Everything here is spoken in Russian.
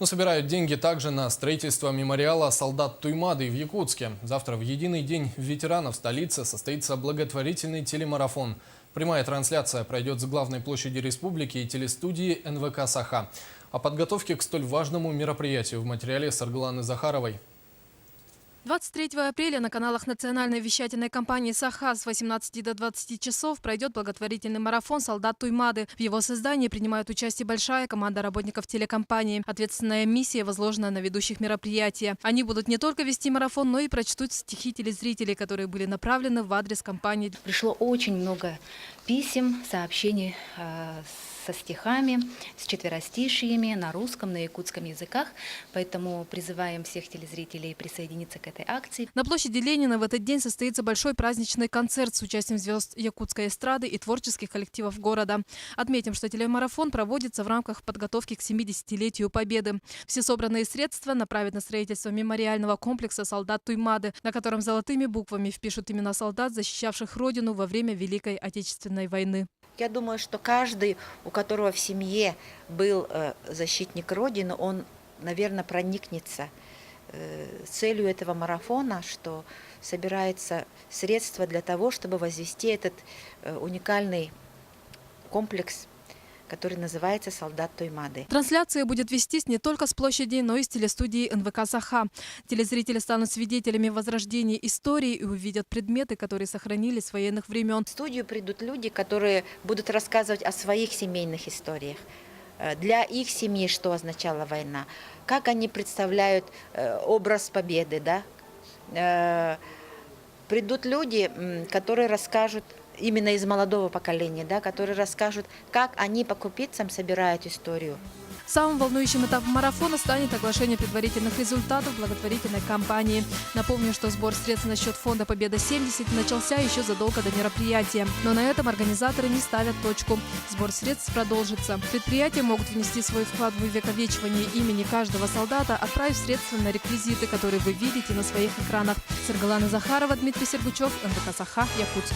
Но собирают деньги также на строительство мемориала солдат Туймады в Якутске. Завтра в единый день ветеранов столицы состоится благотворительный телемарафон. Прямая трансляция пройдет с главной площади республики и телестудии НВК «Саха». О подготовке к столь важному мероприятию в материале Саргланы Захаровой. 23 апреля на каналах национальной вещательной компании «Саха» с 18 до 20 часов пройдет благотворительный марафон «Солдат Туймады». В его создании принимает участие большая команда работников телекомпании. Ответственная миссия возложена на ведущих мероприятия. Они будут не только вести марафон, но и прочтут стихи телезрителей, которые были направлены в адрес компании. Пришло очень много писем, сообщений со стихами, с четверостишиями на русском, на якутском языках. Поэтому призываем всех телезрителей присоединиться к этой акции. На площади Ленина в этот день состоится большой праздничный концерт с участием звезд якутской эстрады и творческих коллективов города. Отметим, что телемарафон проводится в рамках подготовки к 70-летию Победы. Все собранные средства направят на строительство мемориального комплекса «Солдат Туймады», на котором золотыми буквами впишут имена солдат, защищавших Родину во время Великой Отечественной войны. Я думаю, что каждый, у которого в семье был защитник Родины, он, наверное, проникнется целью этого марафона, что собираются средства для того, чтобы возвести этот уникальный комплекс, который называется «Солдат Туймады». Трансляция будет вестись не только с площади, но и с телестудии НВК «Саха». Телезрители станут свидетелями возрождения истории и увидят предметы, которые сохранились с военных времен. В студию придут люди, которые будут рассказывать о своих семейных историях. Для их семьи что означала война, как они представляют образ победы. Да? Придут люди, которые расскажут, именно из молодого поколения, да, которые расскажут, как они по крупицам собирают историю. Самым волнующим этапом марафона станет оглашение предварительных результатов благотворительной кампании. Напомню, что сбор средств на счет фонда «Победа-70» начался еще задолго до мероприятия. Но на этом организаторы не ставят точку. Сбор средств продолжится. Предприятия могут внести свой вклад в увековечивание имени каждого солдата, отправив средства на реквизиты, которые вы видите на своих экранах. Сарглана Захарова, Дмитрий Сергучев, НВК «Саха», Якутск.